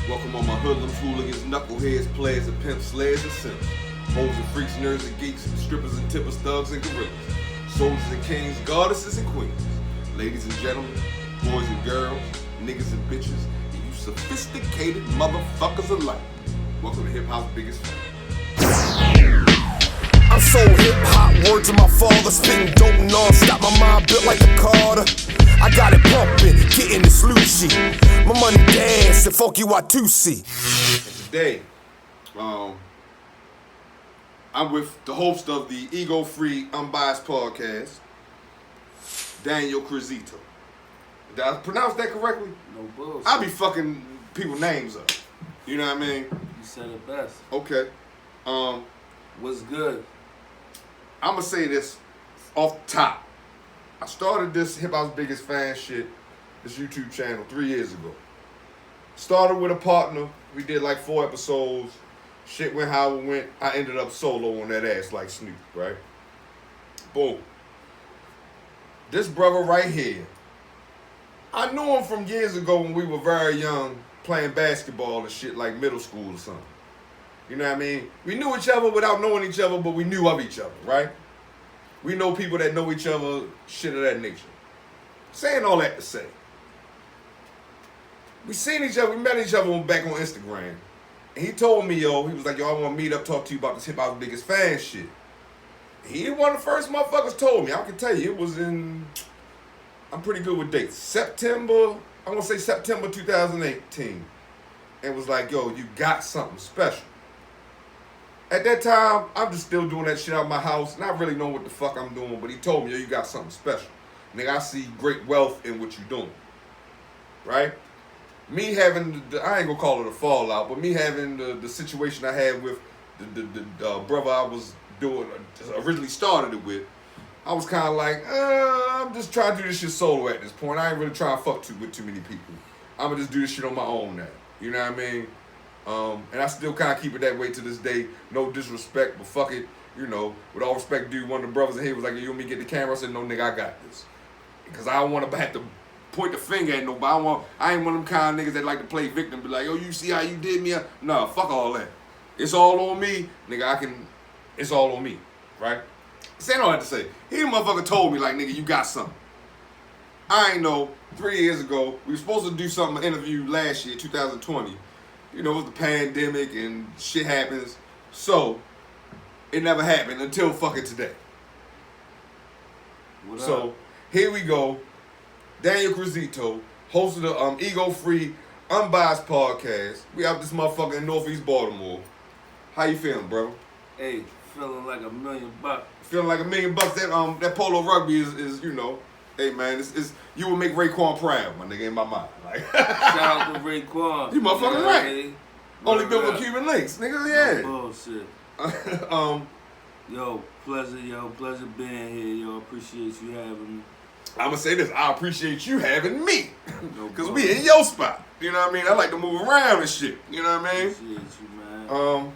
Welcome all my hoodlums, hooligans, knuckleheads, players, and pimps, slayers, and simps. Hoes and freaks, nerds and geeks, strippers and tippers, thugs and gorillas. Soldiers and kings, goddesses and queens. Ladies and gentlemen, boys and girls, niggas and bitches, and you sophisticated motherfuckers alike. Welcome to Hip Hop's biggest fan. I'm so hip-hop, word to my father, spitting dope non-stop, my mind built like a Carter. I got it pumping, getting this loot shit. My money dancing, funky Watusi. And today, I'm with the host of the ego-free, unbiased podcast, Daniel Krillz. Did I pronounce that correctly? No bullshit. I be fucking people's names up. You know what I mean? You said it best. Okay. What's good? I'm gonna say this off the top. I started this Hip Hop's Biggest Fan shit, this YouTube channel, 3 years ago. Started with a partner. We did like 4 episodes. Shit went how it went. I ended up solo on that ass like Snoop, right? Boom. This brother right here, I knew him from years ago when we were very young, playing basketball and shit like middle school or something. You know what I mean? We knew each other without knowing each other, but we knew of each other, right? We know people that know each other, shit of that nature. Saying all that to say, we seen each other, we met each other back on Instagram. And he told me, he was like, I want to meet up, talk to you about this Hip Hop's Biggest Fan shit. He one of the first motherfuckers told me. I can tell you, it was in, I'm pretty good with dates. September 2018. And was like, you got something special. At that time, I'm just still doing that shit out of my house, not really knowing what the fuck I'm doing, but he told me, you got something special. Nigga, I see great wealth in what you're doing. Right? Me having, I ain't gonna call it a fallout, but me having the situation I had with the brother I was doing, originally started it with, I was kind of like, I'm just trying to do this shit solo at this point. I ain't really trying to fuck with too many people. I'm gonna just do this shit on my own now. You know what I mean? And I still kind of keep it that way to this day. No disrespect, but fuck it. You know, with all respect due, one of the brothers in here was like, you want me to get the camera? I said, no, nigga, I got this. Because I don't want to have to point the finger at nobody. I ain't one of them kind of niggas that like to play victim. Be like, you see how you did me? Nah, fuck all that. It's all on me. Nigga, it's all on me. Right? Saying all that to say, he motherfucker told me, like, nigga, you got something. I ain't know, 3 years ago, we were supposed to do something, an interview last year, 2020. You know, it was the pandemic and shit happens. So, it never happened until fucking today. So, here we go. Daniel Krillz, host of the ego-free, unbiased podcast. We out this motherfucker in Northeast Baltimore. How you feeling, bro? Hey, feeling like $1 million. Feeling like $1 million. That polo rugby is you know, hey man, it's you would make Raekwon proud, my nigga, in my mind. Like, shout out to Raekwon. You motherfucking right. Hey, only built with Cuban links, nigga. Yeah. No bullshit. Pleasure being here, appreciate you having me. I'm gonna say this, I appreciate you having me. No Cause we in your spot. You know what I mean? I like to move around and shit. You know what I mean? Appreciate you, man.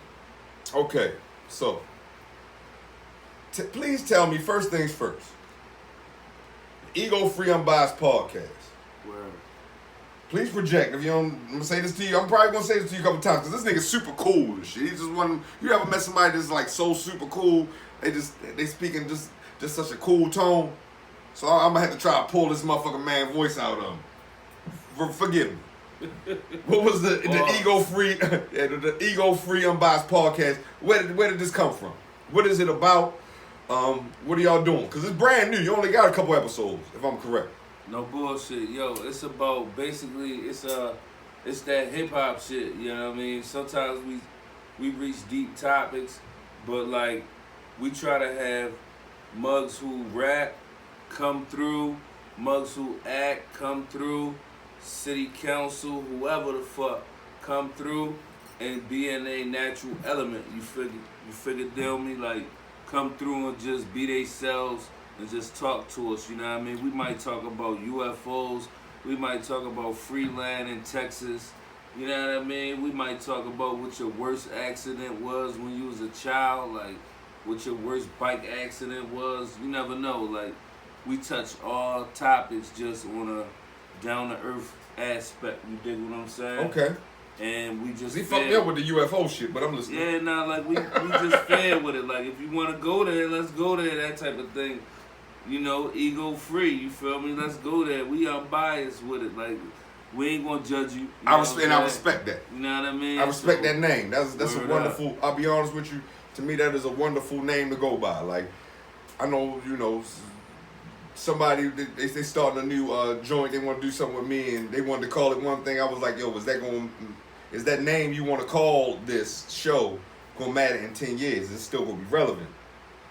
Okay, so please tell me, first things first. Ego-free, unbiased podcast. Word. Please project. If you don't, I'm gonna say this to you. I'm probably gonna say this to you a couple times because this nigga's super cool and shit. He's just one. You ever met somebody that's like so super cool? They speaking just such a cool tone. So I'm gonna have to try to pull this motherfucking man voice out of him. Forgive me. What was the ego-free, the ego-free, unbiased podcast? Where did this come from? What is it about? What are y'all doing? Because it's brand new. You only got a couple episodes, if I'm correct. No bullshit. It's about, basically, it's that hip-hop shit, you know what I mean? Sometimes we reach deep topics, but, like, we try to have mugs who rap come through, mugs who act come through, city council, whoever the fuck, come through and be in a natural element. You figure deal me, like, come through and just be themselves and just talk to us, you know what I mean? We might talk about UFOs, we might talk about free land in Texas, you know what I mean? We might talk about what your worst accident was when you was a child, like what your worst bike accident was. You never know, like, we touch all topics just on a down-to-earth aspect. You dig what I'm saying? Okay. And we just he fucked me up with the UFO shit, but I'm listening. Yeah, nah, like we just fair with it. Like if you want to go there, let's go there. That type of thing. You know, ego free. You feel me? Let's go there. We unbiased with it. Like we ain't gonna judge you. I respect that. You know what I mean? I respect that name. That's a wonderful. Up. I'll be honest with you. To me, that is a wonderful name to go by. Like I know, you know, somebody they starting a new joint. They want to do something with me, and they wanted to call it one thing. I was like, yo, is that name you want to call this show gonna matter in 10 years? It's still gonna be relevant.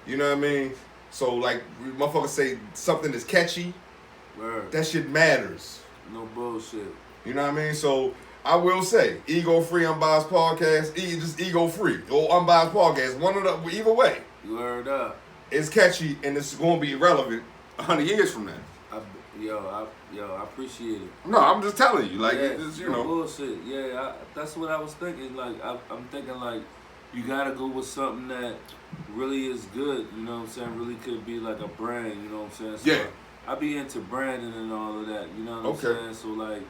You know what I mean? So like, motherfuckers say something is catchy. Word. That shit matters. No bullshit. You know what I mean? So I will say, ego free, unbiased podcast, just ego free or unbiased podcast. One of the either way. You heard up. It's catchy and it's gonna be relevant 100 years from now. I appreciate it. No, I'm just telling you, like, yeah, it's, you know. Bullshit. Yeah, that's what I was thinking. Like, I'm thinking, like, you gotta go with something that really is good, you know what I'm saying? Really could be like a brand, you know what I'm saying? So Yeah. I be into branding and all of that, you know what I'm saying? So, like,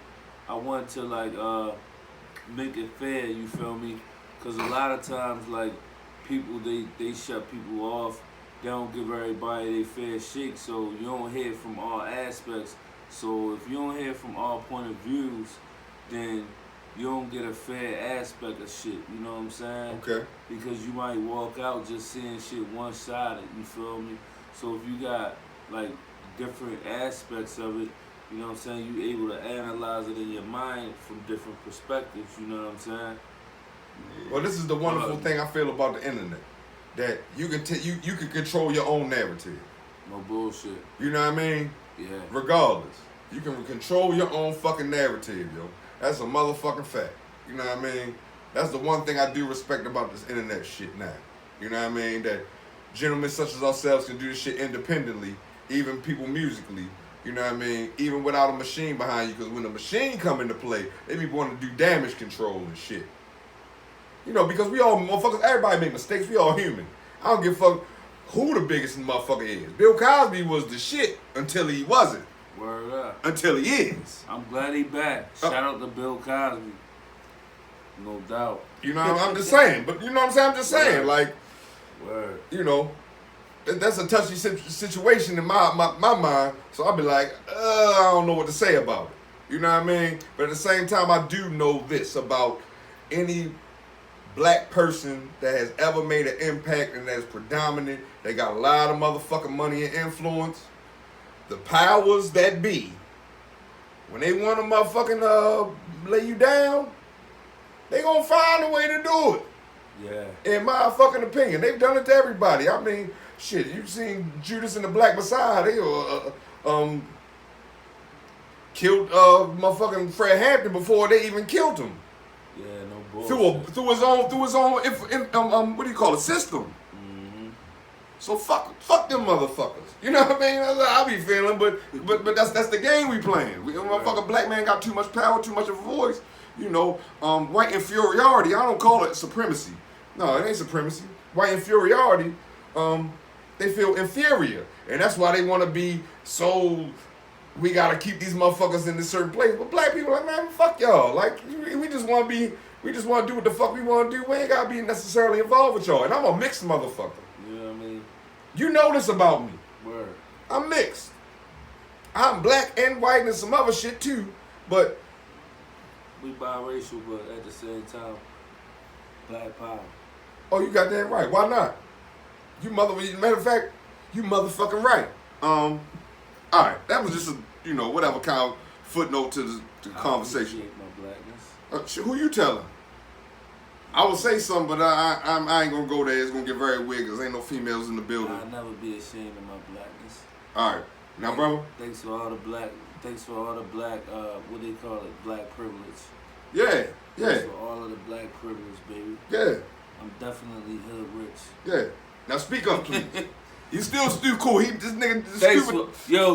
I want to, like, make it fair, you feel me? Because a lot of times, like, people, they shut people off. They don't give everybody their fair shake, so you don't hear from all aspects. So if you don't hear from all point of views, then you don't get a fair aspect of shit, you know what I'm saying? Okay. Because you might walk out just seeing shit one-sided, you feel me? So if you got, like, different aspects of it, you know what I'm saying, you able to analyze it in your mind from different perspectives, you know what I'm saying? Well, this is the wonderful thing I feel about the internet. That you can you can control your own narrative. No bullshit. You know what I mean? Yeah. Regardless. You can control your own fucking narrative, yo. That's a motherfucking fact. You know what I mean? That's the one thing I do respect about this internet shit now. You know what I mean? That gentlemen such as ourselves can do this shit independently, even people musically. You know what I mean? Even without a machine behind you, because when the machine come into play, they be wanting to do damage control and shit. You know, because we all motherfuckers, everybody make mistakes. We all human. I don't give a fuck who the biggest motherfucker is. Bill Cosby was the shit until he wasn't. Word up. Until he is. I'm glad he back. Shout out to Bill Cosby. No doubt. You know, I'm just saying. But you know what I'm saying? I'm just saying. Like, Word. You know, that's a touchy situation in my mind. So I'll be like, I don't know what to say about it. You know what I mean? But at the same time, I do know this about any black person that has ever made an impact and that is predominant. They got a lot of motherfucking money and influence. The powers that be, when they want to motherfucking lay you down, they gonna find a way to do it. Yeah. In my fucking opinion, they've done it to everybody. I mean, shit, you've seen Judas and the Black Messiah. They killed motherfucking Fred Hampton before they even killed him. Yeah, no bullshit. Through his own what do you call it, system. Mm-hmm. So fuck them motherfuckers. You know what I mean? That's how I be feeling, but that's the game we playing. Motherfucking black man got too much power, too much of a voice. You know, white inferiority. I don't call it supremacy. No, it ain't supremacy. White inferiority. They feel inferior, and that's why they want to be so. We gotta keep these motherfuckers in this certain place. But black people are like, man, fuck y'all. Like, we just want to be. We just want to do what the fuck we want to do. We ain't gotta be necessarily involved with y'all. And I'm a mixed motherfucker. You know what I mean? You know this about me. Word. I'm mixed. I'm black and white and some other shit too. But We biracial, but at the same time, black power. oh, you got that right. Why not? Matter of fact, you motherfucking right. All right, that was just a whatever kind of footnote to the conversation. I appreciate my blackness. Who you telling? I would say something, but I ain't gonna go there. It's gonna get very weird because ain't no females in the building. I'll never be ashamed of my blackness. All right, now, brother. Thanks for all the black. What they call it, black privilege. Yeah. Thanks for all of the black privilege, baby. Yeah. I'm definitely hood rich. Yeah. Now speak up, please. You still cool. This nigga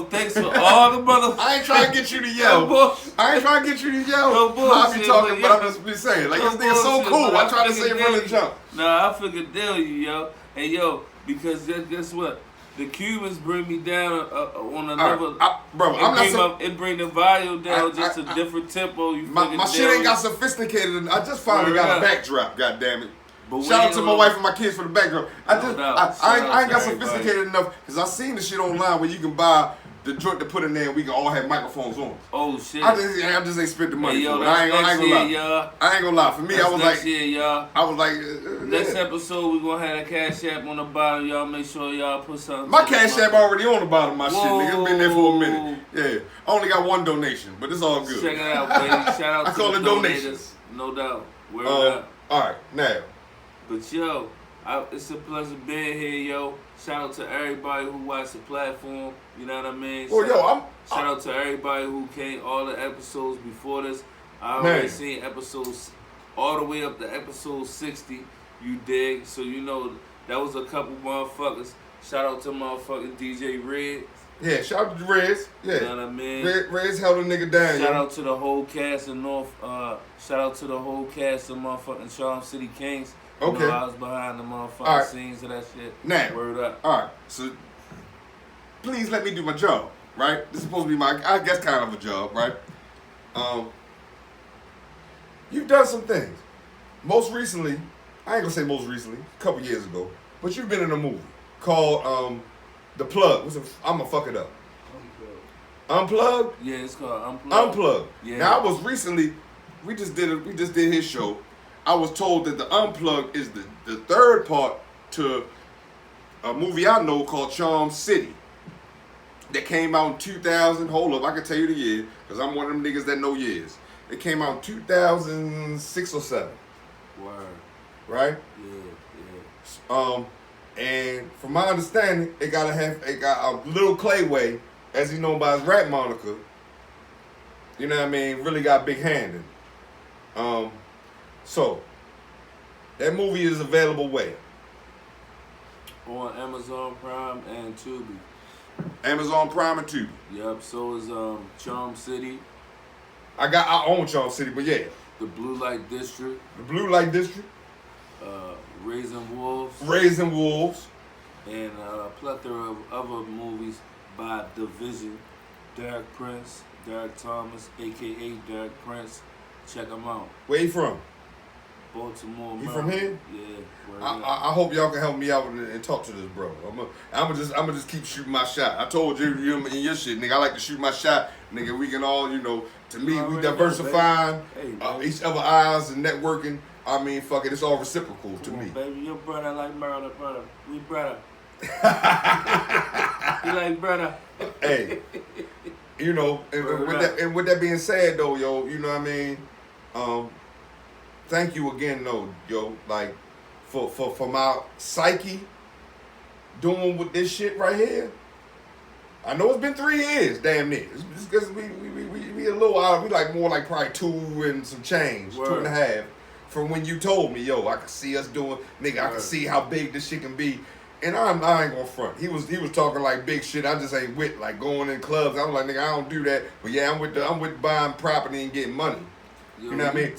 Thanks for all the mother. I ain't trying to get you to yell. I ain't trying to get you to yell. No bullshit, I be talking, but I'm just be saying. Like, this nigga so cool. I try to say it from the jump. Nah, I figured deal you, yo. Hey, yo, because guess what? The Cubans bring me down on another. Bro, I'm not. It bring the volume down just a different tempo. My shit ain't got sophisticated. I just finally got a backdrop. God damn it! Shout out to my wife and my kids for the backdrop. I ain't got sophisticated enough because I seen the shit online where you can buy the joint to put in there and we can all have microphones on. Oh shit! I just ain't spent the money for it. I ain't gonna lie. I ain't gonna lie. For me, I was like, next episode we gonna have a cash app on the bottom. Y'all make sure y'all put something. My cash app already on the bottom of my shit, nigga. It's been there for a minute. Yeah, I only got one donation, but it's all good. Check it out, baby. Shout out to the donations. No doubt. Word up. All right, now. But yo, it's a pleasure being here, yo. Shout out to everybody who watched the platform. You know what I mean? Well, shout out to everybody who came all the episodes before this. I already seen episodes all the way up to episode 60. You dig? So you know that was a couple motherfuckers. Shout out to motherfucking DJ Red. Yeah, shout out to Rez. Yeah. You know what I mean? Rez held a nigga down. Shout out to the whole cast of shout out to the whole cast of motherfucking Charm City Kings. Okay. You know, I was behind the motherfucking scenes of that shit. Now, word up. All right, so please let me do my job, right? This is supposed to be my, I guess, kind of a job, right? You've done some things. Most recently, I ain't gonna say most recently, a couple years ago, but you've been in a movie called The Plug. I'm gonna fuck it up. UnPlug? Yeah, it's called UnPlug. UnPlug. Yeah. Now I was recently, we just did his show. I was told that the UnPlug is the third part to a movie I know called Charm City that came out in 2000. Hold up, I can tell you the year because I'm one of them niggas that know years. It came out in 2006 or 7. Word. Right? Yeah. And from my understanding, it got a Little Clayway, as he known by his rap moniker. You know what I mean? Really got a big hand in it. So, that movie is available where? On Amazon Prime and Tubi. Amazon Prime and Tubi. Yep, so is Charm City. I own Charm City, but yeah. The Blue Light District. The Blue Light District. Raising Wolves. Raising Wolves. And a plethora of other movies by Division. Derek Prince, Derek Thomas, a.k.a. Derek Prince. Check him out. Where you from? Baltimore. You from here? Yeah. I hope y'all can help me out and talk to this bro. I'm gonna just keep shooting my shot. I told you in your shit, nigga. I like to shoot my shot, nigga. We can all, to me, we diversifying each other eyes and networking. I mean, fuck it, it's all reciprocal to me. Baby, your brother like brother. We brother. You like brother. Hey, and with that being said, though, yo, you know what I mean. Thank you again, though, yo, like, for my psyche doing with this shit right here. I know it's been 3 years, damn near. It's because we a little out. We like more like probably 2 and some change, Word. 2.5. From when you told me, yo, I could see us doing, nigga, I Word. can see how big this shit can be. And I ain't gonna front. He was talking like big shit. I just ain't with like going in clubs. I'm like, nigga, I don't do that. But yeah, I'm with buying property and getting money. Yo, you know what I mean?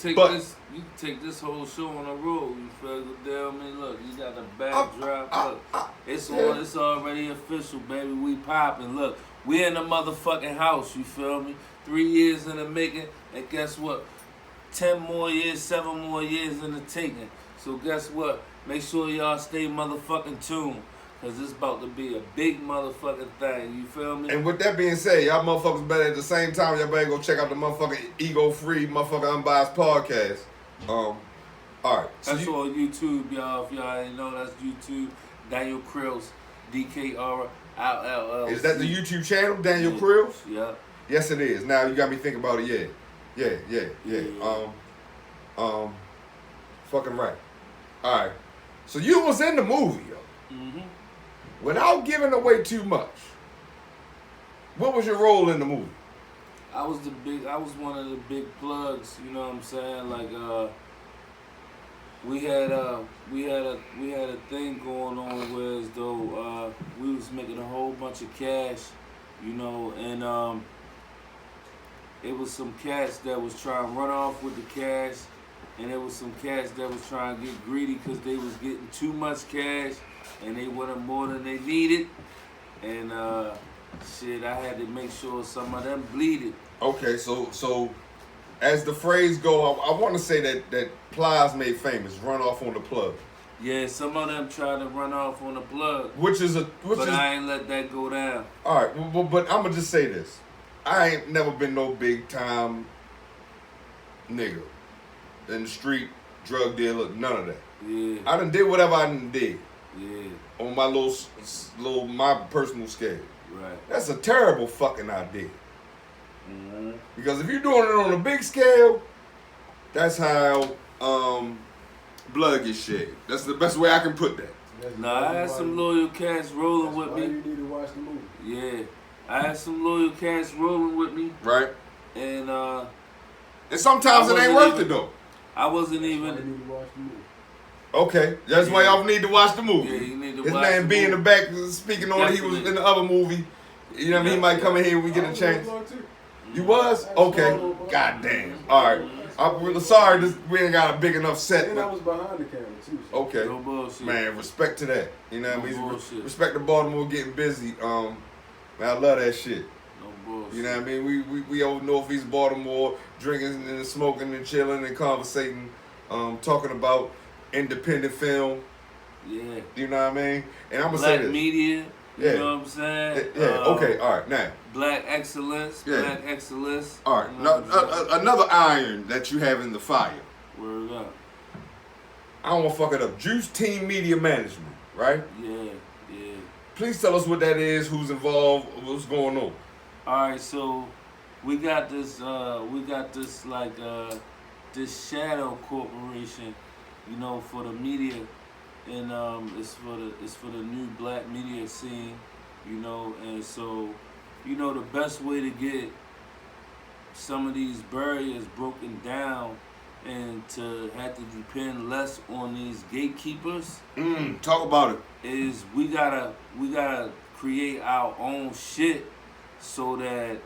You can take this whole show on the road. You feel good there? I mean, look, you got the backdrop. Look, it's already official, baby. We popping. Look, we in the motherfucking house. You feel me? 3 years in the making, and guess what? 10 more years, 7 more years in the taking. So guess what? Make sure y'all stay motherfucking tuned. Cause it's about to be a big motherfucking thing, you feel me? And with that being said, y'all motherfuckers better at the same time, y'all better go check out the motherfucking ego-free, motherfucking Unbiased podcast. Alright. So that's on YouTube, y'all. If y'all ain't know, that's YouTube. Daniel Krillz, DKRLLC. Is that the YouTube channel, Daniel Krillz? Yeah. Yes, it is. Now you got me thinking about it, yeah. Fucking right. Alright. So you was in the movie, yo. Mm-hmm. Without giving away too much, what was your role in the movie? I was one of the big plugs, you know what I'm saying? Like we had a thing going on where as though we was making a whole bunch of cash, you know, and it was some cats that was trying to run off with the cash, and there was some cats that was trying to get greedy because they was getting too much cash and they wanted more than they needed. and shit, I had to make sure some of them bleeded. Okay, so as the phrase go, I want to say that Plies made famous, run off on the plug. Yeah, some of them tried to run off on the plug, but I ain't let that go down. All right, but I'm gonna just say this: I ain't never been no big time nigga in the street, drug dealer, none of that. Yeah. I done did whatever I done did. Yeah. On my my personal scale. Right. That's a terrible fucking idea. Mm-hmm. Because if you're doing it on a big scale, that's how blood gets shed. That's the best way I can put that. Nah, I had some loyal cats rolling with me. You need to watch the movie. Yeah. I had some loyal cats rolling with me. Right. And sometimes it ain't worth it though. I wasn't You even. need to watch the movie. Okay, that's why y'all need to watch the movie. Yeah, you need to His watch man the be in the movie. back speaking on it. He was in the other movie. You know what I mean? He might come in here when we get a chance. You was? Okay. God damn. All right. I'm really sorry we ain't got a big enough set. And I was behind the camera too. So. Okay. No bullshit. Man, respect to that. You know what I No mean? bullshit. Respect to Baltimore getting busy. Man, I love that shit. No bullshit. You know what I mean? We over Northeast Baltimore drinking and smoking and chilling and conversating, talking about independent film. Yeah. You know what I mean? And I'm gonna Black say this. media. Yeah. You know what I'm saying? Yeah. Okay. All right. Now. Black excellence. Yeah. Black excellence. All right. You know what I'm saying? Another iron that you have in the fire. Word up. I don't want to fuck it up. Juice Team Media Management, right? Yeah. Yeah. Please tell us what that is, who's involved, what's going on. All right, so we got this this shadow corporation, you know, for the media, and it's for the new black media scene, you know, and so, you know, the best way to get some of these barriers broken down and to have to depend less on these gatekeepers Talk about it. is we gotta create our own shit so that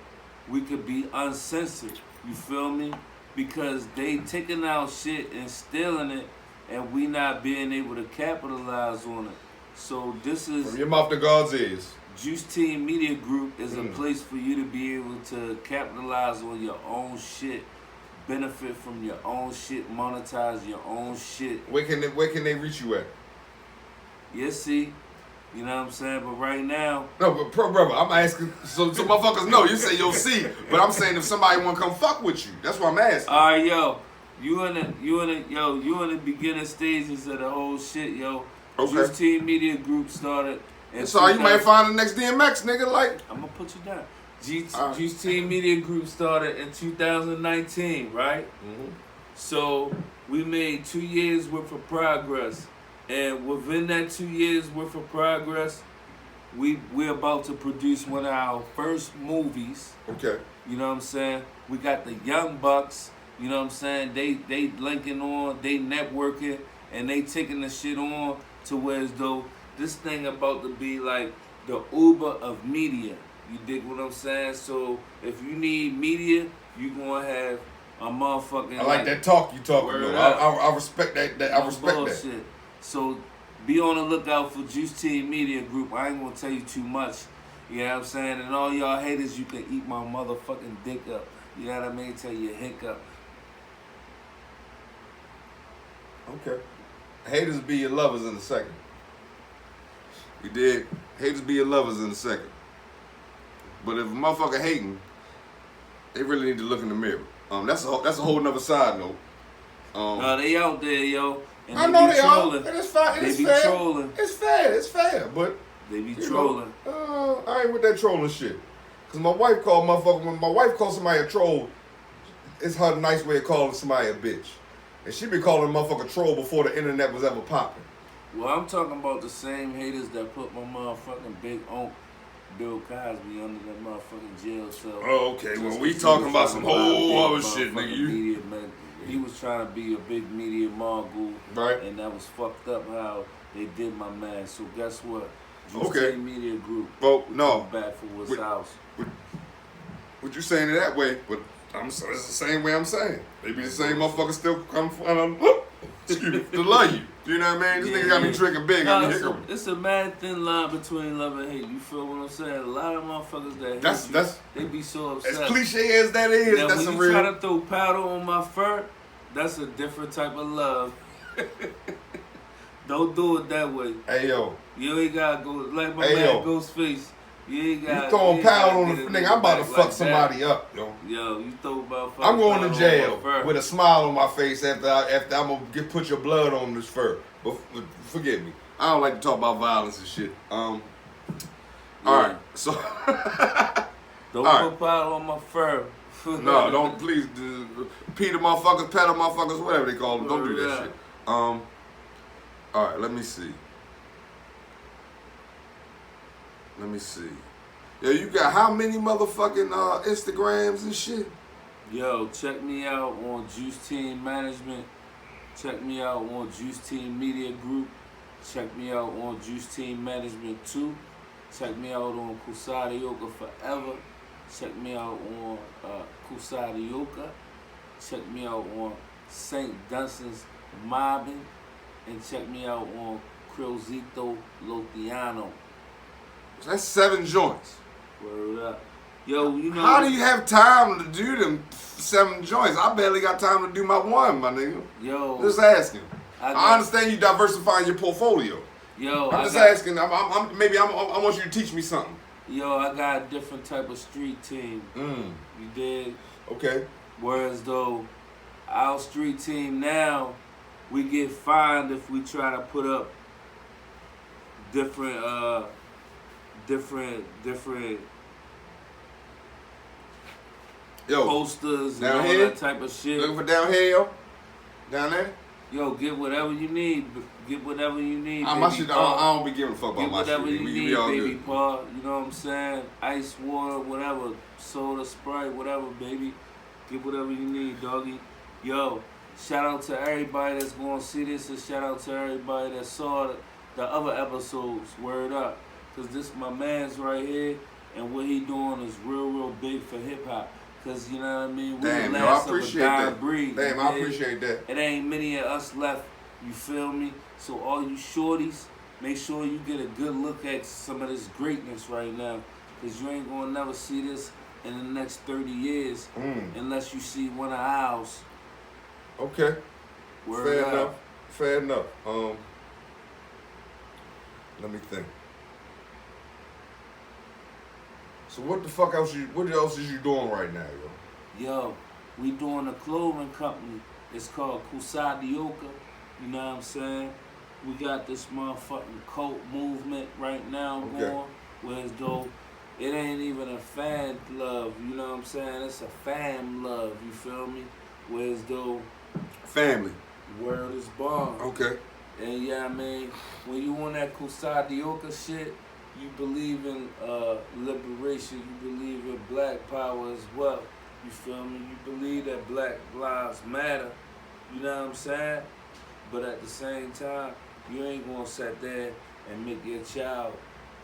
we could be uncensored. You feel me? Because they taking our shit and stealing it, and we not being able to capitalize on it. So this From is your mouth to God's ears. Juice Team Media Group is a place for you to be able to capitalize on your own shit, benefit from your own shit, monetize your own shit. Where can they reach you at? Yes, see. You know what I'm saying? But right now, No, but brother, I'm asking so motherfuckers know. You say you'll see, but I'm saying if somebody want to come fuck with you, that's what I'm asking. all right, yo, you in the beginning stages of the whole shit, yo. Okay. Juice Team Media Group started. So you might find the next DMX nigga like. I'm gonna put you down. All right. Juice Team Media Group started in 2019, right? Mm-hmm. So we made 2 years worth of progress, and within that 2 years worth of progress, we're about to produce one of our first movies. Okay. You know what I'm saying? We got the Young Bucks. You know what I'm saying? They linking on, they networking, and they taking the shit on to where as though this thing about to be like the Uber of media. You dig what I'm saying? So if you need media, you gonna have a motherfucking. I like that talk you talking Word about. up. I respect that. I respect that. Bullshit. So be on the lookout for Juice Team Media Group. I ain't gonna tell you too much. You know what I'm saying? And all y'all haters, you can eat my motherfucking dick up. You know what I mean? Tell you a hiccup. Okay. Haters be your lovers in a second. We did. Haters be your lovers in a second. But if a motherfucker hating, they really need to look in the mirror. That's a whole nother side note. No, they out there, yo. And I know be they are, trolling. and it's fine. They It's be fair. trolling. It's fair, but They be you trolling. know, I ain't with that trolling shit. Cause my wife called motherfucker. When my wife calls somebody a troll, it's her nice way of calling somebody a bitch. And she be calling a motherfucker troll before the internet was ever popping. Well, I'm talking about the same haters that put my motherfucking big uncle Bill Cosby under that motherfucking jail cell. Oh, okay. Just Well, 'cause we he talking was about trying some to buy a whole big other shit, motherfucking nigga. media, man. He was trying to be a big media mogul, Right. and that was fucked up how they did my man. So guess what? Juice Okay. Team Media Group. Well, no. Come back for what's Wait. ours. What you saying it that way, but it's the same way I'm saying. They be the same motherfuckers still come from excuse me, to love you. You know what I mean? This nigga got me drinking big. No, I mean, it's a mad thin line between love and hate. You feel what I'm saying? A lot of motherfuckers that hate you, they be so upset. As cliche as that is, now, that's a when real. you try to throw powder on my fur, that's a different type of love. Don't do it that way. Hey yo. You ain't gotta go like my man Ghostface. You ain't got. You throwing powder on the nigga? I'm about to fuck somebody up, yo. Yo, you throw about. I'm going to jail with a smile on my face after I'm gonna put your blood on this fur. But forgive me. I don't like to talk about violence and shit. All right, so don't put powder on my fur. No, don't please. Peter motherfuckers, pedal motherfuckers, whatever they call them. Don't do that shit. All right, let me see. Yo, you got how many motherfucking Instagrams and shit? Yo, check me out on Juice Team Management. Check me out on Juice Team Media Group. Check me out on Juice Team Management 2. Check me out on Kusada Yoga Forever. Check me out on Kusada Yoga. Check me out on St. Dunstan's Mobbing. And check me out on Krillzito Lotiano. That's 7 joints. Word up. Yo, you know. How do you have time to do them 7 joints? I barely got time to do my one, my nigga. Yo. Just asking. I understand you diversifying your portfolio. Yo, I'm just asking. I want you to teach me something. Yo, I got a different type of street team. You dig? Okay. Whereas though, our street team now, we get fined if we try to put up different yo, posters and down all here? that type of shit. Looking for down here, yo? Down there? Yo, get whatever you need. Get whatever you need. My shit, I don't be giving a fuck about my shit. Get whatever you need, baby good. Paul. You know what I'm saying? Ice, water, whatever. Soda, Sprite, whatever, baby. Get whatever you need, doggy. Yo, shout out to everybody that's going to see this, and shout out to everybody that saw the other episodes. Word up. Because this my man's right here, and what he doing is real big for hip-hop. Because, you know what I mean? We Damn, the yo, last I appreciate of a dying that. breed. Damn, I appreciate that. It ain't many of us left, you feel me? So all you shorties, make sure you get a good look at some of this greatness right now. Because you ain't going to never see this in the next 30 years unless you see one of ours. Okay. Word up. Fair enough. Let me think. So what the fuck else is you doing right now, yo? Yo, we doing a clothing company. It's called Kusadioka. You know what I'm saying? We got this motherfucking cult movement right now going. Whereas though it ain't even a fan love, you know what I'm saying? It's a fam love, you feel me? Whereas though family. Word is born. Okay. And yeah, I mean, when you on that Kusadioka shit, you believe in liberation, you believe in black power as well. You feel me? You believe that black lives matter. You know what I'm saying? But at the same time, you ain't gonna sit there and make your child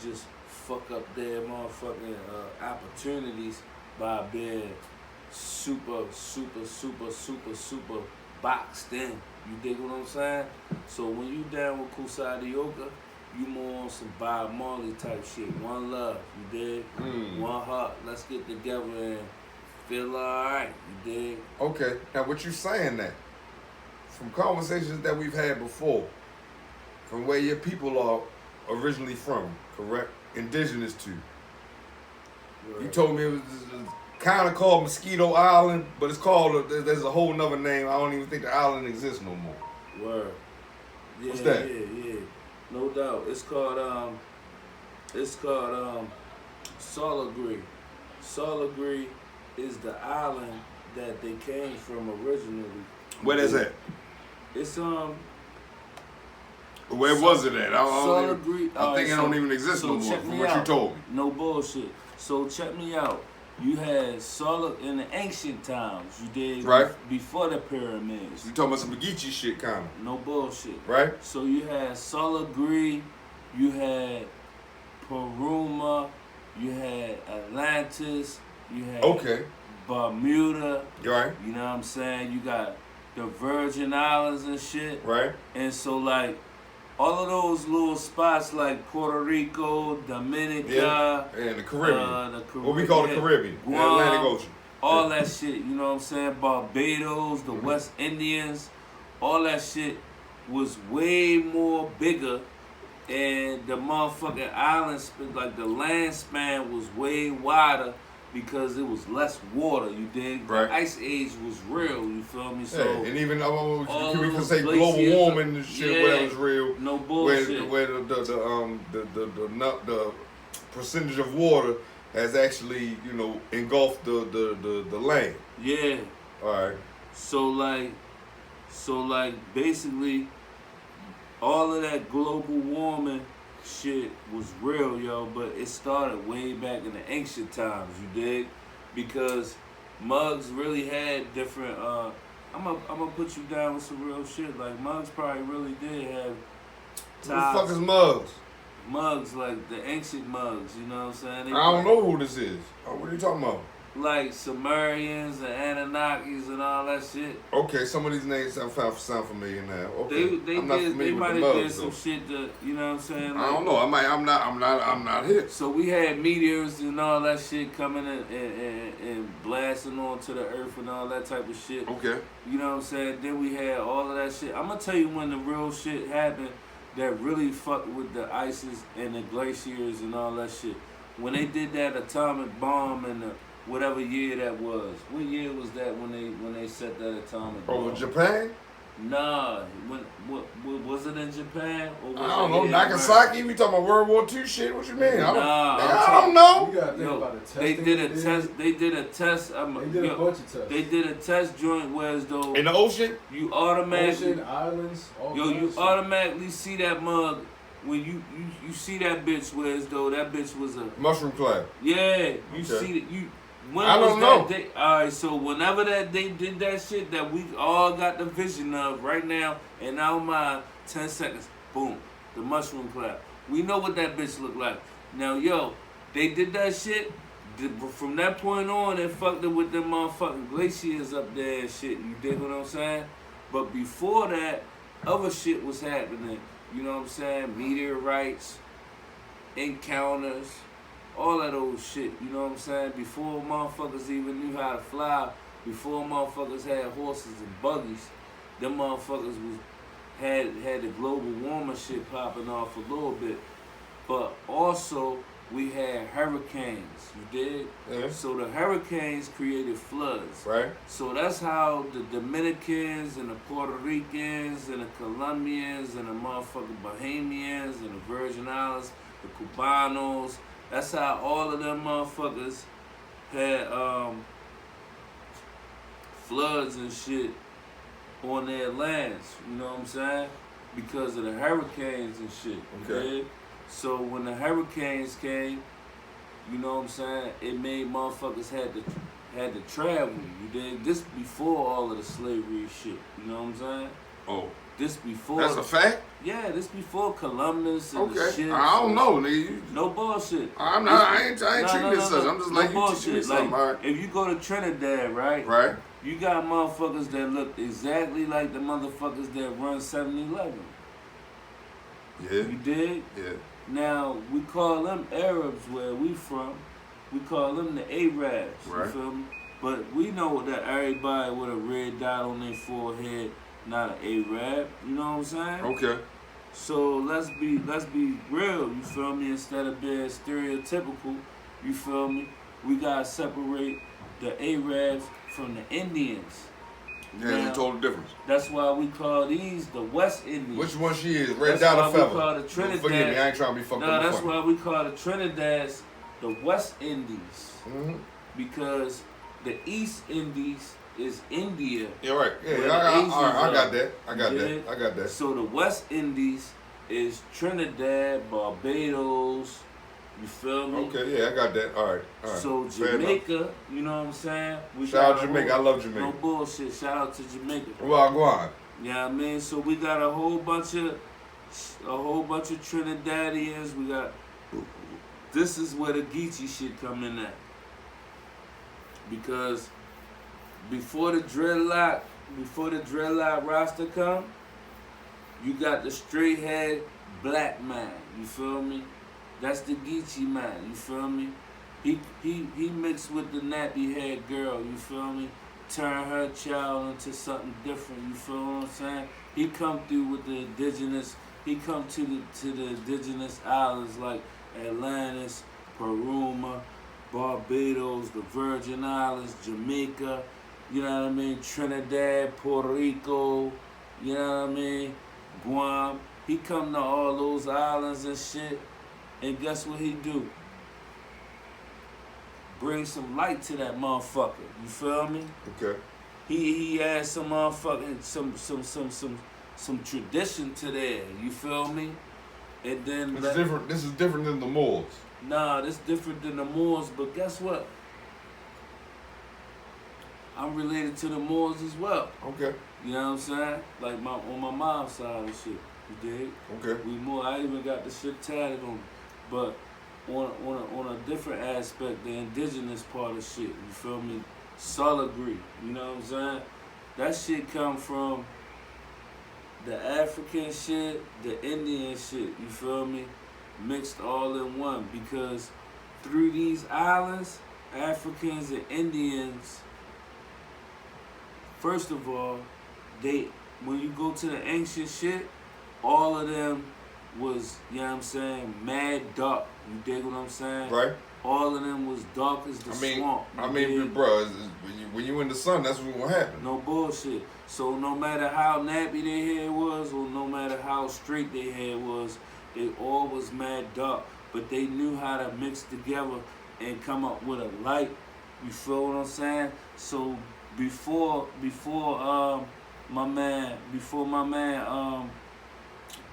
just fuck up their motherfucking opportunities by being super boxed in. You dig what I'm saying? So when you down with Kusadioka, you more on some Bob Marley type shit. One love, you dig? One heart. Let's get together and feel alright, you dig? Okay. Now what you saying that? From conversations that we've had before, from where your people are originally from, correct? Indigenous to. Right. You told me it was kind of called Mosquito Island, but it's called, there's a whole nother name. I don't even think the island exists no more. Word. Yeah, what's that? Yeah. No doubt. It's called Solagri. Solagri is the island that they came from originally. Where is that? It's Where was it at? I think it don't even exist so no more. From what out. you told me. No bullshit. So check me out. You had in the ancient times. You did right before the pyramids. You talking about some Geechee shit, kind of. No bullshit. Right. So you had Solagri, you had Paruma, you had Atlantis, you had Bermuda. You're right. You know what I'm saying? You got the Virgin Islands and shit. Right. And so like all of those little spots like Puerto Rico, Dominica, and the Caribbean. What we Caribbean, call the Caribbean, Guam, the Atlantic Ocean. All that shit, you know what I'm saying? Barbados, the West Indians, all that shit was way more bigger, and the motherfucking island, like the land span was way wider because it was less water, you dig? Right. The ice age was real, you feel me? So and even we can those say global glaciers, warming and shit, whatever's real. No bullshit. Where the percentage of water has actually, you know, engulfed the land. Yeah. All right. So like basically all of that global warming shit was real, yo, but it started way back in the ancient times, you dig? Because mugs really had different I'm gonna put you down with some real shit. Like mugs probably really did have Who the fuck is mugs? Mugs, like the ancient mugs, you know what I'm saying? I don't know who this is. What are you talking about? Like Sumerians and Anunnakis and all that shit. Okay, some of these names sound familiar now. Okay, They I'm not did, familiar they with might the have did mugs, some though. shit that, you know what I'm saying? Like, I don't know. I'm not here. So we had meteors and all that shit coming and blasting onto the earth and all that type of shit. Okay. You know what I'm saying? Then we had all of that shit. I'm gonna tell you when the real shit happened that really fucked with the ices and the glaciers and all that shit. When they did that atomic bomb in the whatever year that was. What year was that when they set that atomic bomb? Over Japan? Nah, what was it in Japan? Or was I don't it know. in Nagasaki? We talking about World War II shit? What you mean? Nah, I don't know. You gotta think Yo, about the testing. they did a test. They did a test. They did a bunch of tests. They did a test joint where as though In the ocean? you automatically, Ocean, islands, all yo, kinds you of shit. automatically see that mug when you see that bitch where as though that bitch was a Mushroom cloud. yeah. You Okay. see that you. When I was don't that know. day? All right, so whenever that they did that shit that we all got the vision of right now in our mind, 10 seconds, boom, the mushroom cloud. We know what that bitch look like. Now, yo, they did that shit. From that point on, they fucked it with them motherfucking glaciers up there and shit. You dig what I'm saying? But before that, other shit was happening. You know what I'm saying? Meteorites, encounters, all of those shit, you know what I'm saying? Before motherfuckers even knew how to fly, before motherfuckers had horses and buggies, them motherfuckers had the global warming shit popping off a little bit. But also we had hurricanes, you dig? Yeah. So the hurricanes created floods. Right? So that's how the Dominicans and the Puerto Ricans and the Colombians and the motherfucking Bahamians and the Virgin Islands, the Cubanos, that's how all of them motherfuckers had floods and shit on their lands, you know what I'm saying? Because of the hurricanes and shit. Okay. Yeah? So when the hurricanes came, you know what I'm saying, it made motherfuckers had to travel. You dig? This before all of the slavery shit. You know what I'm saying? Oh. This before. That's a fact? Yeah, this before Columbus and the Okay. shit. I don't know, nigga. No bullshit. I ain't treating this such. I'm just like, you teaching me bullshit. something, Like, all right? if you go to Trinidad, right? Right? You got motherfuckers that look exactly like the motherfuckers that run 7-Eleven. Yeah. You dig? Yeah. Now, we call them Arabs where we from. We call them the Arabs. Right. You feel me? But we know that everybody with a red dot on their forehead, not an Arab. You know what I'm saying? Okay. So let's be real, you feel me? Instead of being stereotypical, you feel me? We gotta separate the Arabs from the Indians. Yeah, there's a total difference. That's why we call these the West Indians. Which one she is? Red That's dot why or we feather? call the Trinidad. Forgive me, I ain't trying to be fucked No, up. that's why we call the Trinidad's the West Indies. Mm-hmm. Because the East Indies is India. Yeah, right. Yeah, Where the all Asians right, I are. got that. I got Yeah. that. I got that. So the West Indies is Trinidad, Barbados, you feel me? Okay, yeah, I got that. All right. All right. So Fair Jamaica, enough. you know what I'm saying? We Shout out got a Jamaica. I whole- love Jamaica. No bullshit. Shout out to Jamaica. Well, go on. You know what I mean? So we got a whole bunch of Trinidadians. We got. This is where the Geechee shit come in at. Because before the dreadlock before the dreadlock roster come, you got the straight head black man. You feel me? That's the Geechee man. You feel me? He mixed with the nappy head girl. You feel me? Turn her child into something different. You feel what I'm saying? He come through with the indigenous. He come to the indigenous islands like Atlantis, Paruma, Barbados, the Virgin Islands, Jamaica. You know what I mean? Trinidad, Puerto Rico. You know what I mean? Guam. He come to all those islands and shit. And guess what he do? Bring some light to that motherfucker. You feel me? Okay. He adds some motherfucking some tradition to there. You feel me? And then It's different. This is different than the Moors. Nah, this different than the Moors, but guess what? I'm related to the Moors as well. Okay. You know what I'm saying? Like on my mom's side and shit. You dig? Okay. We more. I even got the shit tatted on me. But on a different aspect, the indigenous part of shit. You feel me? Soligree. You know what I'm saying? That shit come from the African shit, the Indian shit. You feel me? Mixed all in one, because through these islands, Africans and Indians, first of all, when you go to the ancient shit, all of them was, you know what I'm saying, mad dark. You dig what I'm saying? Right. All of them was dark as the swamp. Bro, when you in the sun, that's what's gonna happen. No bullshit. So no matter how nappy their hair was, or no matter how straight their hair was, they all was mad dark. But they knew how to mix together and come up with a light. You feel what I'm saying? So before my man,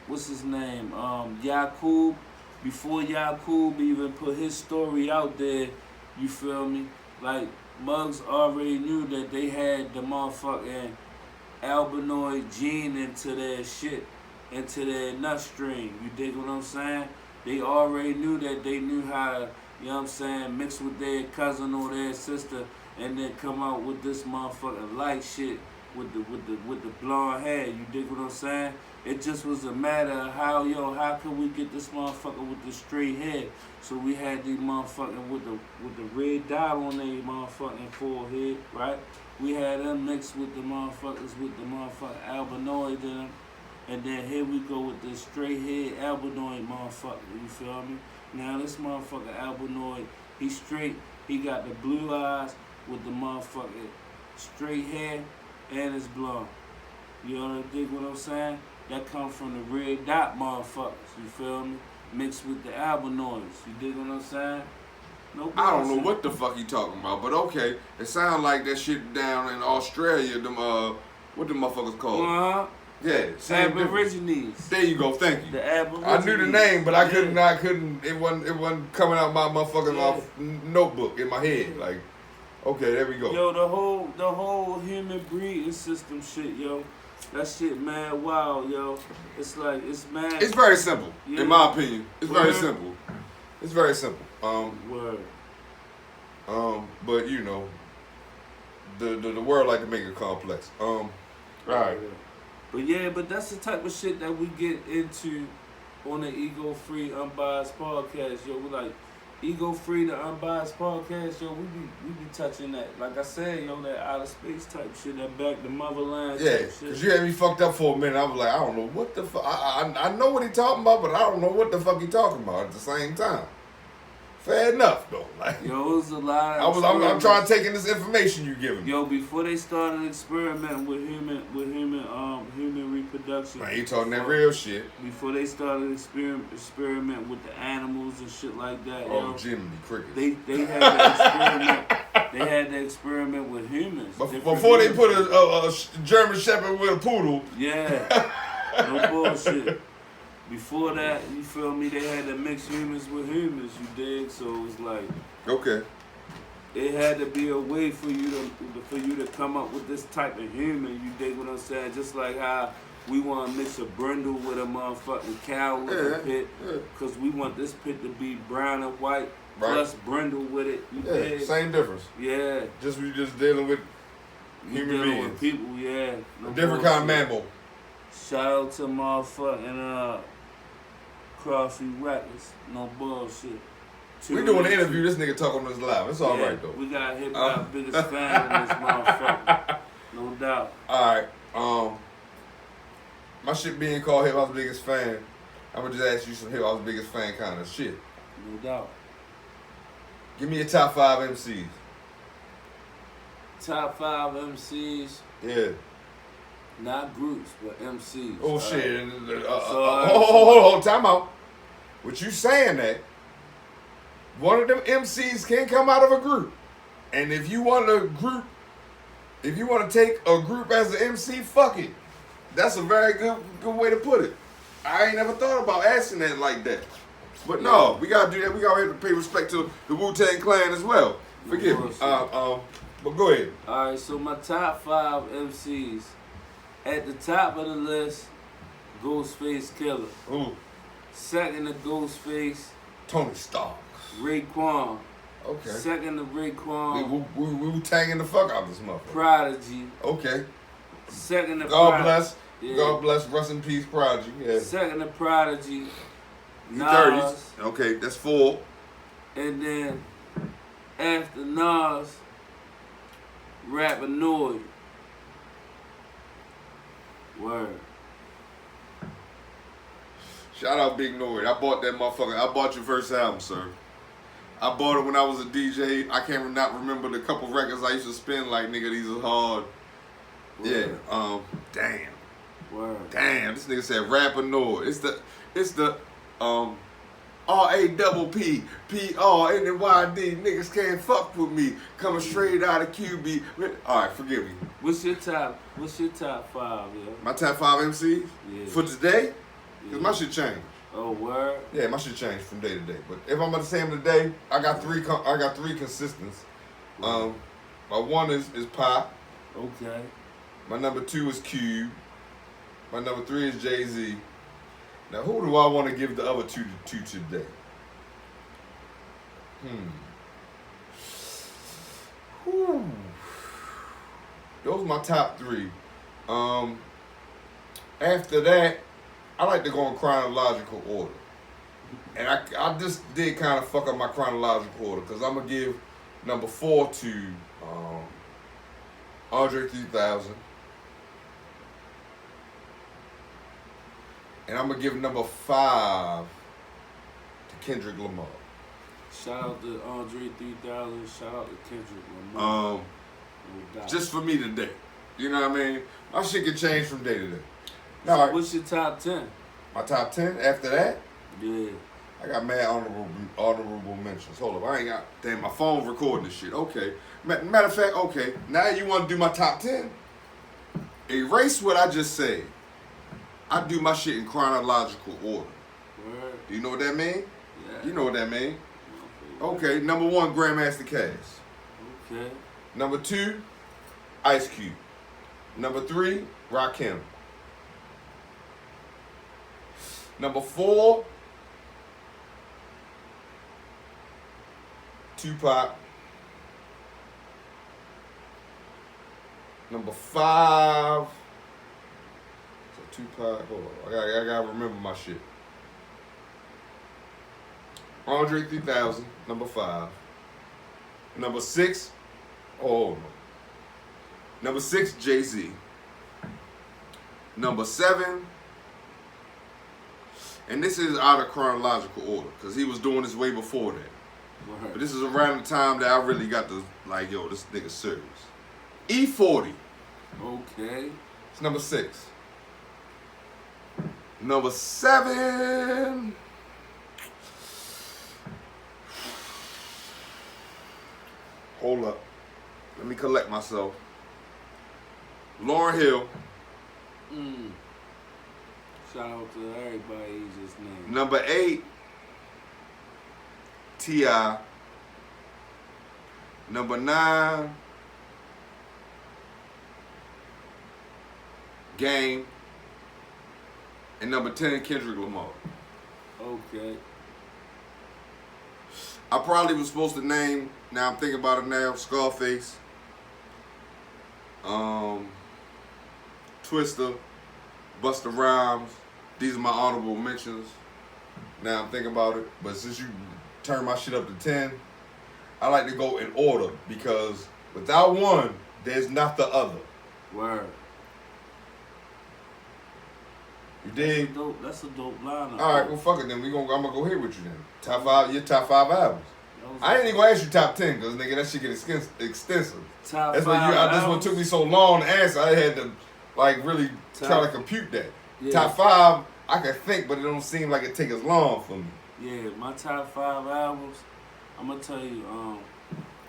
what's his name? Yakub. Before Yakub even put his story out there, you feel me? Like, Muggs already knew that they had the motherfucking albinoid gene into their shit, into their nut stream. You dig what I'm saying? They already knew that they knew how to, you know what I'm saying, mix with their cousin or their sister and then come out with this motherfucking light shit with the blonde hair. You dig what I'm saying? It just was a matter of how could we get this motherfucker with the straight hair? So we had these motherfucking with the red dot on their motherfucking forehead, right? We had them mixed with the motherfuckers with the motherfucking albinoid in them. And then here we go with the straight head albinoid motherfucker, you feel me? Now this motherfucker albinoid, he's straight, he got the blue eyes with the motherfucking straight hair and it's blonde. You know what I'm saying? That come from the red dot motherfuckers, you feel me? Mixed with the albinoids, you dig what I'm saying? No bullshit. I don't know what the fuck you talking about, but okay. It sounds like that shit down in Australia, them what the motherfuckers called? Yeah, same Aborigines. difference. There you go, thank you. The Aborigines. I knew the name, but I couldn't, it wasn't coming out my motherfucking notebook in my head. Like, okay, there we go. Yo, the whole human breeding system shit, yo. That shit mad wild, yo. It's like, it's mad. It's very simple, in my opinion. It's Word. very simple. It's very simple. Word. But you know, the world like to make it complex. All right. But that's the type of shit that we get into on the Ego Free Unbiased podcast, yo. We like Ego Free the Unbiased podcast, yo. We be touching that, like I said, yo, that outer space type shit, that back to motherland Yeah, type shit. cause you had me fucked up for a minute. I was like, I don't know what the fuck. I know what he talking about, but I don't know what the fuck he talking about at the same time. Fair enough, though. Like, Yo, it was a lot of I'm trying to take in this information you giving me. Yo, before they started experimenting with human reproduction. Man, you talking that real shit. Before they started experiment with the animals and shit like that. Oh, yo, Jiminy Crickets. They had to experiment. They had to experiment with humans. Before they put a German Shepherd with a poodle. Yeah, no bullshit. Before that, you feel me, they had to mix humans with humans, you dig? So it was like, okay, it had to be a way for you to come up with this type of human, you dig what I'm saying? Just like how we want to mix a brindle with a motherfucking cow with a pit, because we want this pit to be brown and white, plus brindle with it, you dig? Same difference. Yeah. We just dealing with We Human dealing beings. with people, yeah. No A different kind of bullshit. mambo. Shout out to motherfucking Crossy Records. No bullshit. We doing an interview. This nigga talking on this live. It's all right though. We got hip hop biggest fan in this motherfucker. No doubt. All right. My shit being called hip hop's biggest fan. I'm gonna just ask you some hip hop's biggest fan kind of shit. No doubt. Give me your top 5 MCs. Top 5 MCs, Yeah. not groups, but MCs. Oh shit. So, Hold on. Time out. What you saying that? One of them MCs can come out of a group, and if you want to take a group as an MC, fuck it. That's a very good way to put it. I ain't never thought about asking that like that. But no, we gotta do that. We gotta have to pay respect to the Wu-Tang Clan as well. Forgive me. But go ahead. Alright, so my top 5 MCs. At the top of the list, Ghostface Killer. Ooh, Second to Ghostface, Tony Stark. Raekwon. Okay. Second to Raekwon, We Wu-Tanging the fuck out of this motherfucker. Prodigy. Okay. Second to God Prodigy. bless. Yeah. God bless. Rest in peace, Prodigy. Yeah. Second to Prodigy, You Nas. 30s. Okay, that's 4. And then after Nas, Rapinoid. Word. Shout out Big Nord. I bought that motherfucker. I bought your first album, sir. I bought it when I was a DJ. I can't not remember the couple records I used to spin like, nigga, these are hard. Word. Yeah. Damn. Word. Damn. This nigga said Rapinoid. It's the R-A-P-P P-R-N-Y-D. Niggas can't fuck with me. Coming straight out of QB. Alright, forgive me. What's your top 5, yo? My top 5 MCs Yeah. for today? Because Yeah. my shit changed. Oh, word? Yeah, my shit changed from day to day. But if I'm gonna say them today, I got three consistents. My one is Pop. Okay. My number 2 is Cube. My number 3 is Jay-Z. Now, who do I want to give the other two to today? Whew. Those are my top 3. After that, I like to go in chronological order. And I just did kind of fuck up my chronological order because I'm going to give number 4 to Andre 3000. And I'm going to give number 5 to Kendrick Lamar. Shout out to Andre 3000. Shout out to Kendrick Lamar. No doubt. Just for me today. You know what I mean? My shit can change from day to day. So All right. what's your top 10? My top 10 after that, Yeah. I got mad honorable mentions. Hold up, I ain't got, damn, my phone recording this shit. Okay. Matter of fact, okay, now you want to do my top 10? Erase what I just said. I do my shit in chronological order. Word. Do you know what that mean? Yeah. You know what that mean. Okay, number 1, Grandmaster Cass. Okay. Number 2, Ice Cube. Number 3, Rakim. Number 4, Tupac. Number 5, so Tupac. Hold on, I gotta remember my shit. Andre 3000, number 5. Number 6, oh no. Number 6, Jay-Z. Number 7, and this is out of chronological order because he was doing this way before that. Word. But this is around the time that I really got to, like, yo, this nigga serious. E40. Okay. It's number 6. Number 7. Hold up. Let me collect myself. Lauryn Hill. Shout out to everybody he just named. Number 8. T.I. Number 9. Game. And number 10, Kendrick Lamar. Okay. I probably was supposed to name, now I'm thinking about it now, Scarface. Twister, Busta Rhymes. These are my honorable mentions. Now I'm thinking about it, but since you turned my shit up to 10, I like to go in order because without one, there's not the other. Word. You dig? That's a dope lineup. All right, well fuck it then. I'm gonna go here with you then. Your top 5 albums. I ain't even gonna ask you top 10 because nigga that shit get extensive. Top That's 5 why that's what took me so long to answer. I had to like really try to compute that. Yeah. Top 5, I can think, but it don't seem like it take as long for me. Yeah, my top 5 albums. I'm gonna tell you,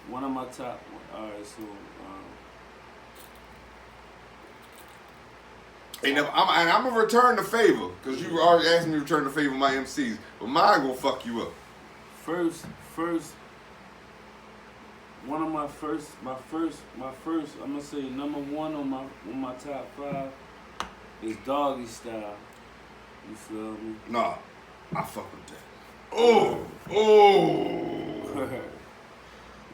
one of my top. All right, so. And I'm gonna return the favor because you already asked me to return the favor of my MCs, but mine gonna fuck you up. First, one of my first. I'm gonna say number 1 on my top 5 is Doggy Style. You feel me? Nah, I fuck with that. Oh.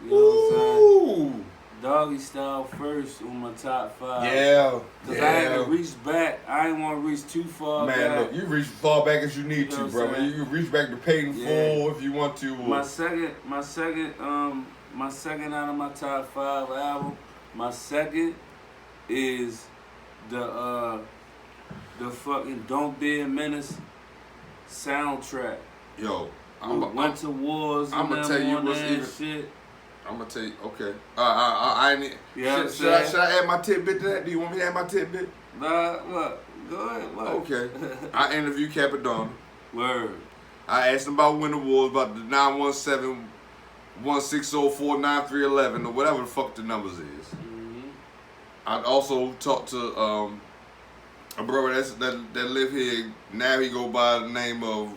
You know what I'm saying? Doggy Style first on my top 5. Yeah. Cause I had to reach back. I ain't want to reach too far back. Man, look, you reach as far back as you need to, bro. Man, you can reach back to Paid in Full if you want to. My second out of my top 5 album. My second is the fucking Don't Be a Menace soundtrack. Yo, Went to Wars. I'm gonna tell you what's even. Shit. I'm gonna tell you. Okay. I need. Yeah, should I add my tidbit to that? Do you want me to add my tidbit? Nah, what? Go ahead. What? Okay. I interviewed Capadonna. Word. I asked him about Winter Wars, about the 917-1604-9311 or whatever the fuck the numbers is. Mm-hmm. I also talked to a brother that live here. Now he go by the name of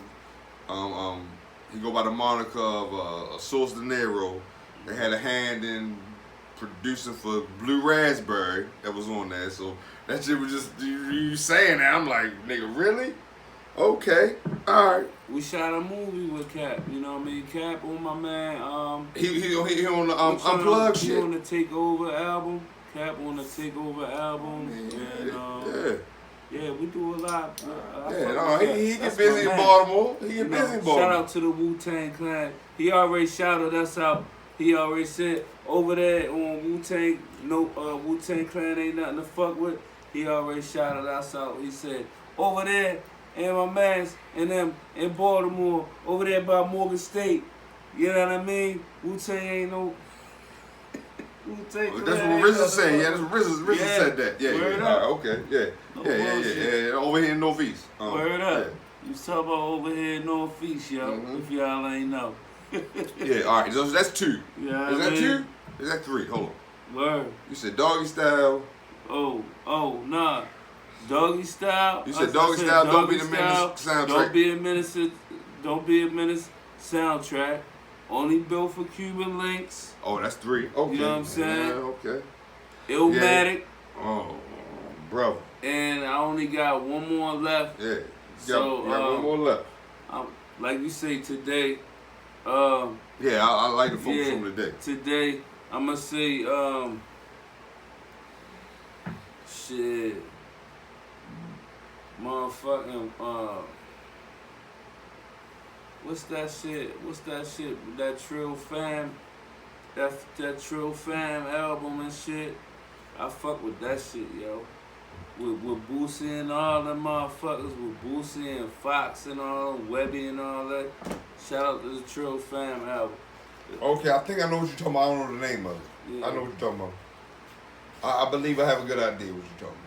he go by the moniker of Source De Niro. They had a hand in producing for Blue Raspberry that was on there. So that shit was just you saying that. I'm like, nigga, really? Okay, all right. We shot a movie with Cap. You know what I mean? Cap on my man. He on the Unplug shit. He on the Takeover album. Cap on the Takeover album. Yeah, we do a lot. He get busy in Baltimore. He get busy in Baltimore. Shout out to the Wu-Tang Clan. He already shouted us out. He already said over there on Wu-Tang, Wu-Tang Clan ain't nothing to fuck with. He already shouted us out. He said, over there, and my mans and them in Baltimore, over there by Morgan State. You know what I mean? Wu-Tang ain't no... That's what RZA said. Yeah, that's what RZA said that. Yeah. Okay. Yeah. Over here in Northeast. Word up. Yeah. You talking about over here in Northeast, yo. If y'all ain't know. Yeah. All right. So that's 2. Yeah. Is that 2? Is that 3? Hold on. Word. You said Doggy Style. Oh, nah. Doggy Style. You said Doggy Style. Don't Be the Menace soundtrack. Don't Be a Menace soundtrack. Only built for Cuban links. Oh, that's 3. Okay. You know what I'm saying? Yeah, okay. Illmatic. Yeah. Oh, bro. And I only got one more left. Yeah. So, got one more left. Like you say today. Yeah, I like to focus on today. Today, I'm going to say, shit. Motherfucking, what's that shit? That Trill Fam. That Trill Fam album and shit. I fuck with that shit, yo. With Boosie and all them motherfuckers. With Boosie and Fox and all them, Webby and all that. Shout out to the Trill Fam album. Okay, I think I know what you're talking about. I don't know the name of it. Yeah. I know what you're talking about. I believe I have a good idea what you're talking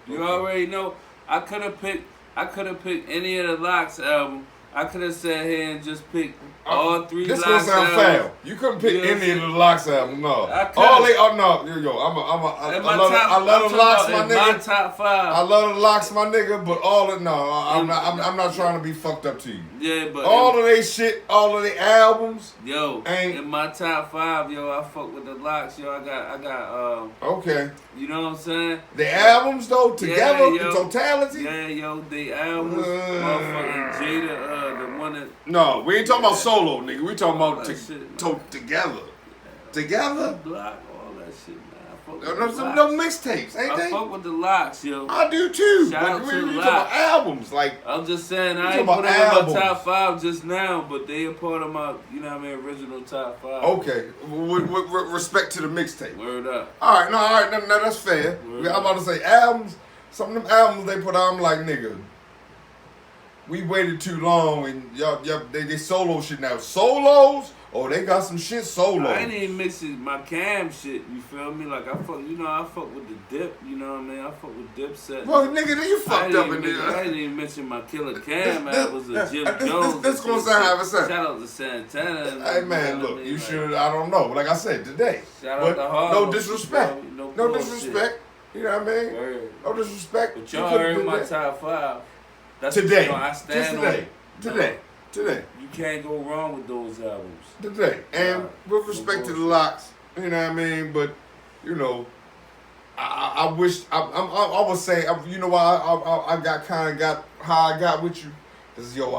about. You already know. I could have picked any of the Locks album. I could have sat here and just picked all 3 This Locks gonna sound albums. foul. You couldn't pick any of the Locks album, no. I No. Yo, I love the Locks, my nigga. My top 5. I love the Locks, my nigga. But I'm not trying to be fucked up to you. Yeah, but all of they shit, all of the albums. Yo, in my top 5, yo, I fuck with the Locks, yo. I got. Okay. You know what I'm saying? The albums though, together, the totality. Yeah, yo, the albums. Motherfucking Jada, the one that. No, we ain't talking about solo, nigga. We talking about together. Together. Block, all that shit, man. I fuck No mixtapes, ain't I they? fuck with the locks, yo. I do too. Shout out But to you the talking about Locks. albums, like I'm just saying, You I ain't talking put them about in my albums. top 5 just now, but they a part of my, you know what I mean, original top 5. okay, with respect to the mixtape. Word up. All right, no, that's fair. Word I'm up. about to say albums. Some of them albums they put out, I'm like, nigga, we waited too long, and y'all they solo shit now. Solos? Oh, they got some shit solo. I ain't even mixing my cam shit, you feel me? Like, I fuck with the Dip, you know what I mean? I fuck with Dipset. Well, nigga, then you fucked up in I there. didn't even mention my Killer Cam albums of Jim Jones. This gonna sound how it sound. Shout out to Santana. Hey man, you know what look, I mean? you Like, should. I don't know, but like I said today, Shout out but to Harlem. no disrespect, You know, no bullshit. disrespect. You know what I mean? Word. No disrespect. But You y'all could've heard did my that. top 5. That's Today, You know, I just stand on today, it. today. You can't go wrong with those albums. Today. And Right. with respect to the locks, you know what I mean? But, you know, I wish, I was saying, you know why I got how I got with you? Because, yo,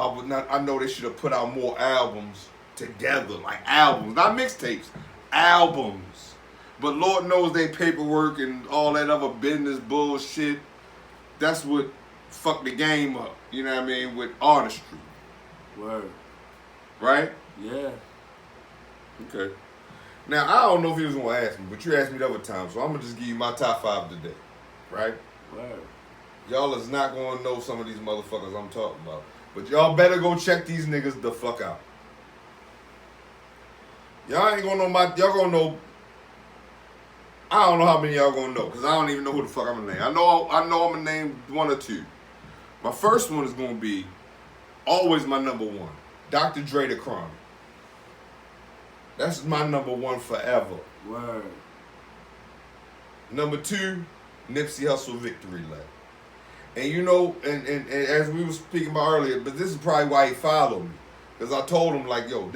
I know they should have put out more albums together, like albums, not mixtapes, albums. But Lord knows they paperwork and all that other business bullshit, that's what fucked the game up, you know what I mean, with artistry. Word. Right? Yeah. Okay. Now, I don't know if you was going to ask me, but you asked me the other time, so I'm going to just give you my top 5 today. Right? Word. Y'all is not going to know some of these motherfuckers I'm talking about. But y'all better go check these niggas the fuck out. Y'all ain't going to know y'all going to know, I don't know how many y'all going to know, because I don't even know who the fuck I'm going to name. I know I'm going to name 1 or 2. My first one is going to be always my number 1. Dr. Dre the Chronic. That's my number 1 forever. Word. Number 2, Nipsey Hussle Victory Lap. And you know, and as we were speaking about earlier, but this is probably why he followed me. Because I told him, like, yo,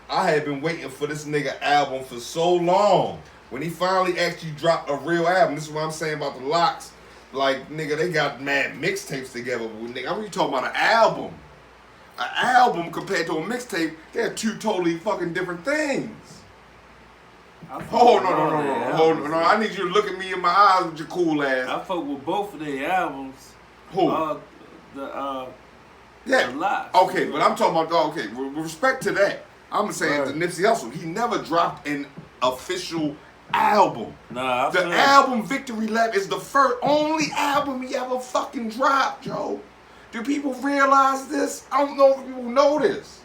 I had been waiting for this nigga album for so long. When he finally actually dropped a real album, this is what I'm saying about the Locks. Like, nigga, they got mad mixtapes together. But nigga, I'm talking about an album. An album compared to a mixtape, they're 2 totally fucking different things. Oh, no. I need you to look at me in my eyes with your cool ass. I fuck with both of their albums. Who? The Yeah. Locks. Okay, but I'm talking about, okay, with respect to that, I'm saying to Nipsey Hussle, he never dropped an official album. Nah, The album Victory Lap is the only album he ever fucking dropped, Joe. Do people realize this? I don't know if people know this.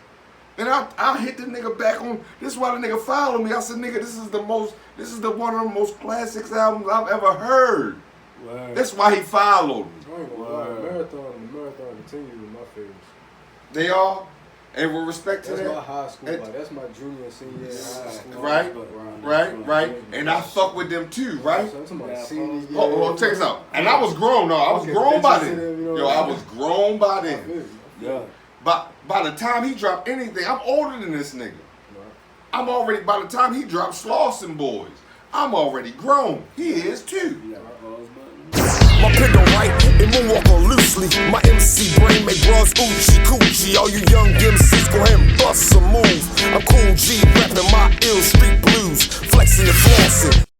And I hit the nigga back on, this is why the nigga followed me. I said, nigga, this is one of the most classics albums I've ever heard. Word. That's why he followed me. I ain't gonna lie, Marathon continues with my favorites. They are? And with respect to That's that, my high school, like, that's my junior and senior year in high school. right. And I fuck with them too, right? So I'm talking about senior year. Oh, check this out. And I was grown, though. I was grown by then. Yo, I was grown by then. Yeah. But by the time he dropped anything, I'm older than this nigga. I'm already, by the time he dropped Slauson Boys, I'm already grown. He is too. My pen don't write, it moonwalk on loosely. My MC brain make bras oochie coochie. All you young MCs go ahead and bust some moves. I'm cool G, rapping my ill street blues, flexing and flossing.